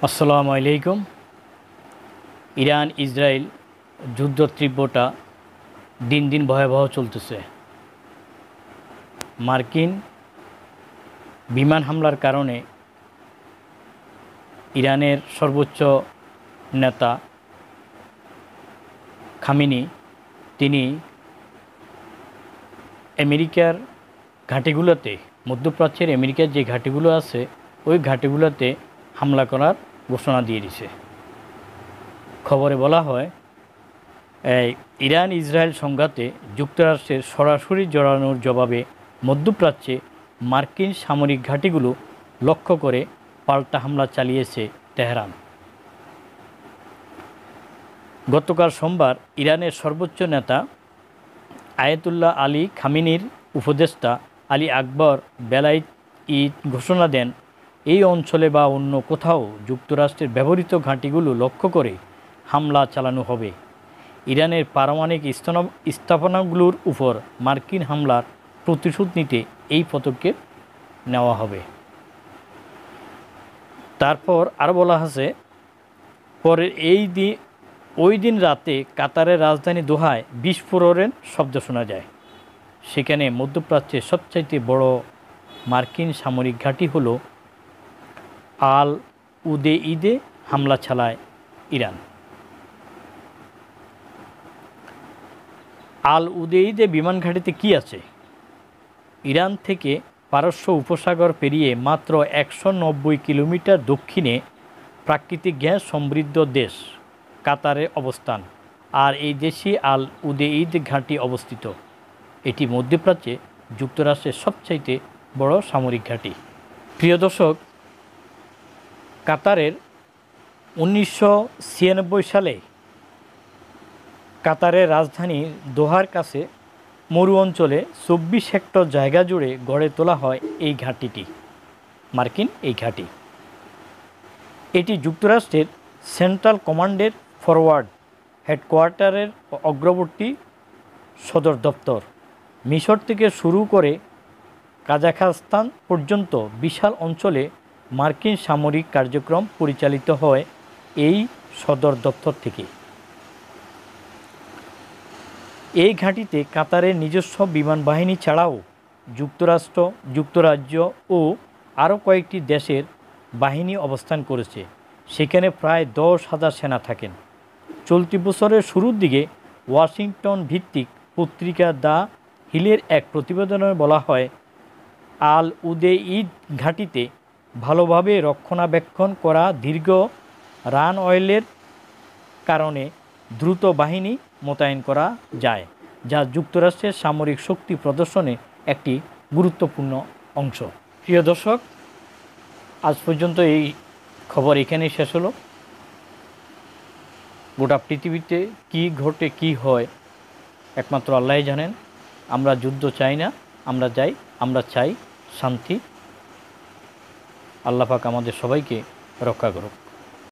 আসসালামু আলাইকুম। Iran Israel যুদ্ধ তীব্রতা দিন দিন ভয়াবহ চলতেছে। মার্কিন বিমান হামলার কারণে ইরানের সর্বোচ্চ নেতা খামেনি তিনি আমেরিকার ঘাঁটিগুলোতে, মধ্যপ্রাচ্যের আমেরিকার যে ঘাঁটিগুলো আছে ওই ঘাঁটিগুলোতে হামলা করার ঘোষণা দিয়ে দিয়েছে। খবরে বলা হয় ইরান ইসরায়েল সংঘাতে যুক্তরাষ্ট্রের সরাসরি জড়ানোর জবাবে মধ্যপ্রাচ্যে মার্কিন সামরিক ঘাঁটিগুলো লক্ষ্য করে পাল্টা হামলা চালিয়েছে তেহরান। গতকাল সোমবার ইরানের সর্বোচ্চ নেতা আয়াতুল্লাহ আলী খামেনির উপদেষ্টা আলী আকবর বেলায়েত ঘোষণা দেন, এই অঞ্চলে বা অন্য কোথাও যুক্তরাষ্ট্রের ব্যবহৃত ঘাঁটিগুলো লক্ষ্য করে হামলা চালানো হবে। ইরানের পারমাণবিক স্থাপনাগুলোর উপর মার্কিন হামলার প্রতিশোধ নিতে এই পদক্ষেপ নেওয়া হবে। তারপর আরও বলা আছে, পরের ওই দিন রাতে কাতারের রাজধানী দোহায় বিস্ফোরণের শব্দ শোনা যায়। সেখানে মধ্যপ্রাচ্যের সবচাইতে বড় মার্কিন সামরিক ঘাঁটি হলো আল উদেইদে হামলা চালায় ইরান। আল উদেইদে বিমান ঘাঁটিতে কী আছে? ইরান থেকে পারস্য উপসাগর পেরিয়ে মাত্র 190 কিলোমিটার দক্ষিণে প্রাকৃতিক গ্যাস সমৃদ্ধ দেশ কাতারে অবস্থান, আর এই দেশে আল উদেইদ ঘাঁটি অবস্থিত। এটি মধ্যপ্রাচ্যে যুক্তরাষ্ট্রের সবচাইতে বড় সামরিক ঘাঁটি। প্রিয় দর্শক, কাতারের 1996 সালে কাতারের রাজধানী দোহার কাছে মরু অঞ্চলে 24 হেক্টর জায়গা জুড়ে গড়ে তোলা হয় এই ঘাঁটিটি, মার্কিন এই ঘাঁটি। এটি যুক্তরাষ্ট্রের সেন্ট্রাল কমান্ডের ফরওয়ার্ড হেডকোয়ার্টারের অগ্রবর্তী সদর দপ্তর। মিশর থেকে শুরু করে কাজাখস্তান পর্যন্ত বিশাল অঞ্চলে মার্কিন সামরিক কার্যক্রম পরিচালিত হয় এই সদর দপ্তর থেকে। এই ঘাঁটিতে কাতারের নিজস্ব বিমান বাহিনী ছাড়াও যুক্তরাষ্ট্র, যুক্তরাজ্য ও আরও কয়েকটি দেশের বাহিনী অবস্থান করেছে। সেখানে প্রায় 10,000 সেনা থাকেন। চলতি বছরের শুরুর দিকে ওয়াশিংটন ভিত্তিক পত্রিকা দ্য হিলের এক প্রতিবেদনে বলা হয়, আল উদেইদ ঘাঁটিতে ভালোভাবে রক্ষণাবেক্ষণ করা দীর্ঘ রানওয়ের কারণে দ্রুত বাহিনী মোতায়েন করা যায়, যা যুক্তরাষ্ট্রের সামরিক শক্তি প্রদর্শনে একটি গুরুত্বপূর্ণ অংশ। প্রিয় দর্শক, আজ পর্যন্ত এই খবর এখানেই শেষ হলো। গোটা পৃথিবীতে কি ঘটে কি হয় একমাত্র আল্লাহই জানেন। আমরা যুদ্ধ চাই না, আমরা চাই শান্তি। আল্লাহ পাক আমাদের সবাইকে রক্ষা করুক।